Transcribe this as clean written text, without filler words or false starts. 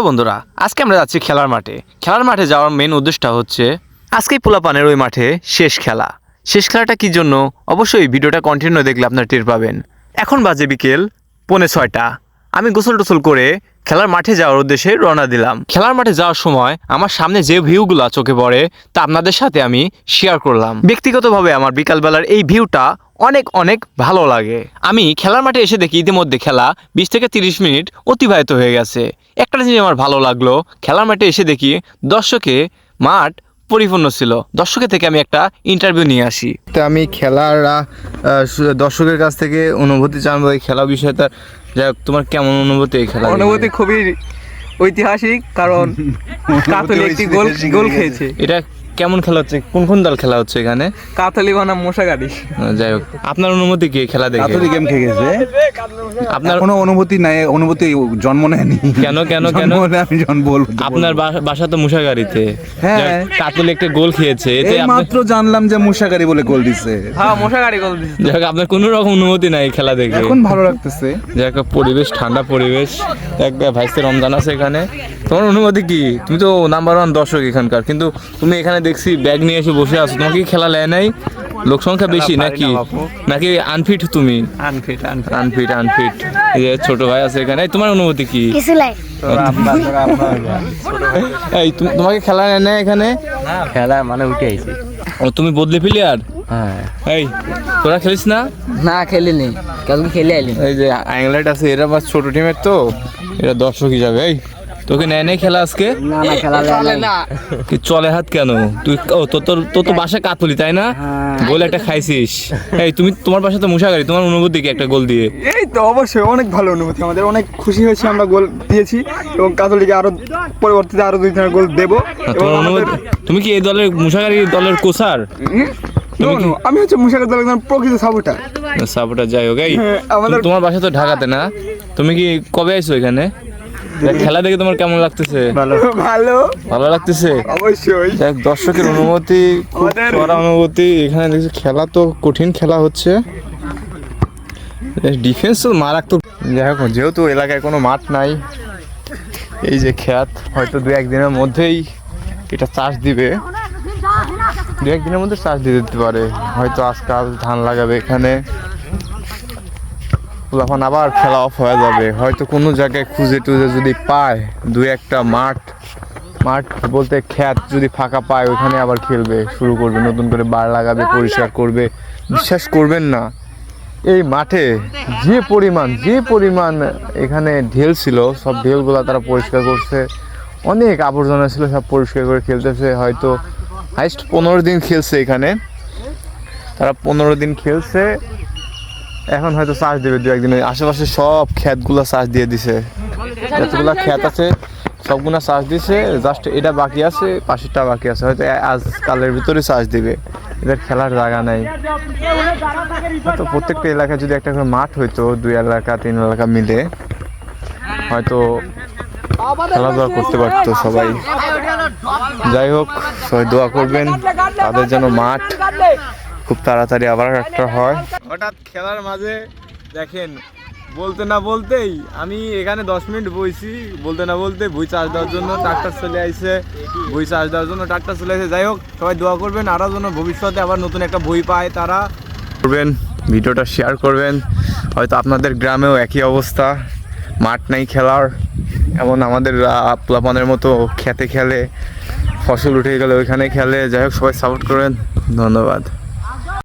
বন্ধুরা, আজকে আমরা যাচ্ছি খেলার মাঠে। খেলার মাঠে যাওয়ার মেন উদ্দেশ্যটা হচ্ছে আজকেই পোলাপানের ওই মাঠে শেষ খেলা। শেষ খেলাটা কি জন্য অবশ্যই ভিডিওটা কন্টিনিউ দেখলে আপনারা টের পাবেন। এখন বাজে বিকেল 5:45। আমি গোসল টোসল করে খেলার মাঠে যাওয়ার উদ্দেশ্যে রওনা দিলাম। খেলার মাঠে যাওয়ার সময় আমার সামনে যে ভিউগুলো চোখে পড়ে তা আপনাদের সাথে আমি শেয়ার করলাম। ব্যক্তিগতভাবে আমার বিকালবেলার এই ভিউটা অনেক অনেক ভালো লাগে। আমি খেলার মাঠে এসে দেখি ইতিমধ্যে খেলা 20 থেকে 30 মিনিট অতিবাহিত হয়ে গেছে। একটা জিনিস আমার ভালো লাগলো, খেলার মাঠে এসে দেখি দর্শকে মাঠ পরিপূর্ণ ছিল। দর্শকের থেকে আমি একটা ইন্টারভিউ নিয়ে আসি। তো আমি খেলার দর্শকের কাছ থেকে অনুভূতি জানবো এই খেলা বিষয়টা। যাই হোক, তোমার কেমন অনুভূতি এই খেলা? অনুভূতি খুবই ঐতিহাসিক, কারণ কাতলি একটি গোল খেয়েছে। এটা কেমন খেলা হচ্ছে? কোন দল খেলা হচ্ছে এখানে? কাতলি বনাম মশাগাড়ি। যাই হোক, আপনার অনুভূতি কি খেলা দেখে? কাতলি গেম খেয়ে গেছে। আপনার কোনো অনুভূতি নাই, অনুভূতি জন্ম নেয়নি। কেন আমি যখন বলবো আপনার বাসা তো মুশাগাড়িতে। হ্যাঁ, যাই হোক, কাতলি একটা গোল খেয়েছে, এতে এই মাত্র জানলাম যে মুশাগারি বলে গোল দিছে। হ্যাঁ, মশাগাড়ি গোল দিচ্ছে। যাই হোক, আপনার কোনো রকম অনুভূতি নাই খেলা দেখে? এখন ভালো লাগতেছে। যাই হোক, পরিবেশ ঠান্ডা পরিবেশ, এক ভাইসে রমজান আছে এখানে। তোমার অনুভূতি কি? তুমি তো নাম্বার 1 দর্শক এখানকার, কিন্তু তুমি এখানে দেখছি ব্যাগ নিয়ে এসে বসে আছো। তোমাকে কি খেলা নেয় নাই? লোক সংখ্যা বেশি নাকি আনফিট? তুমি আনফিট। এই যে ছোট ভাই আছে এখানে, তোমার অনুভূতি কি? এই তোমাকে খেলা নেয় না এখানে? খেলা মানে উঠে আইছি। ও, তুমি বদলি প্লেয়ার? হ্যাঁ। এই তোরা খেলিস না? না খেলিনি, কালকে খেলে আইলি। এই যে আইংল্যান্ড আছে, এরা বাস ছোট টিমের, তো এরা দর্শক হিসাবে। এই তোকে নেয় নাই খেলা আজকে? না না খেলা না। কি চলে হাত কেন? তুই তোর তো বাসা কাতলি, তাই না? গোল একটা খাইছিস। এই তোমার বাসা তো মুশাগারি, তোমার অনুভূতি কি একটা গোল দিয়ে? এই তো অবশ্যই অনেক ভালো অনুভূতি, আমাদের অনেক খুশি হয়েছে, আমরা গোল দিয়েছি এবং কাতলিকে আরো পরবর্তীতে আরো 2-3 গোল দেবো। তোমার অনুভূতি, তুমি কি এই দলের মুশাগারি দলের কোচার? আমি হচ্ছে মুশাগারি দলের একজন প্রকৃত সাপোর্টার। যাই হোক, এই আমাদের তোমার বাসা তো ঢাকাতে না? তুমি কি কবে আইছো এখানে? খেলা দেখে তোমার কেমন লাগতেছে? ভালো লাগতেছে অবশ্যই। দর্শকের অনুমতি, খুব কড়া অনুভূতি। এখানে দেখছি খেলা তো কঠিন খেলা হচ্ছে, ডিফেন্স তো মারাত্মক। যাই হোক, যেহেতু এলাকায় কোনো মাঠ নাই, এই যে খেত, হয়তো 2-1 দিনের মধ্যেই এটা চাষ দিবে। 2-1 দিনের মধ্যে চাষ দিয়ে দিতে পারে, হয়তো আজকাল ধান লাগাবে এখানে। তখন আবার খেলা অফ হয়ে যাবে, হয়তো কোনো জায়গায় খুঁজে টুজে যদি পায় 2-1টা মাঠ বলতে ক্ষেত যদি ফাঁকা পায়, ওইখানে আবার খেলবে শুরু করবে, নতুন করে বার লাগাবে, পরিষ্কার করবে। বিশ্বাস করবেন না, এই মাঠে যে পরিমাণ এখানে ঢেল ছিল, সব ঢেলগুলো তারা পরিষ্কার করছে। অনেক আবর্জনা ছিল, সব পরিষ্কার করে খেলতেছে। হয়তো হাইস্ট 15 দিন খেলছে এখানে তারা, 15 দিন খেলছে। এখন হয়তো চাষ দেবে 2-1 দিনে। আশেপাশে সব ক্ষেতগুলো চাষ দিয়ে দিছে, যতগুলো ক্ষেত আছে সবগুলো চাষ দিছে। জাস্ট এটা বাকি আছে, পাশেরটা বাকি আছে, হয়তো আজকালের ভিতরে চাষ দিবে। এদের খেলার জায়গা নাই। হয়তো প্রত্যেকটা এলাকায় যদি একটা করে মাঠ হইতো, 2 এলাকা 3 এলাকা মিলে, হয়তো খেলাধুলা করতে পারতো সবাই। যাই হোক, সবাই দোয়া করবেন তাদের যেন মাঠ খুব তাড়াতাড়ি আবার একটা হয়। হঠাৎ খেলার মাঝে দেখেন, বলতে না বলতেই আমি এখানে 10 মিনিট বইছি, বলতে না বলতে বই চার্জ দেওয়ার জন্য ট্রাক্টর চলে আসছে। যাই হোক, সবাই দোয়া করবেন আরও যেন ভবিষ্যতে আবার নতুন একটা বই পায় তারা। করবেন, ভিডিওটা শেয়ার করবেন। হয়তো আপনাদের গ্রামেও একই অবস্থা, মাঠ নাই খেলার, এমন আমাদের পোলাপানের মতো খেতে খেলে, ফসল উঠে গেলে ওইখানে খেলে। যাই হোক, সবাই সাপোর্ট করবেন। ধন্যবাদ।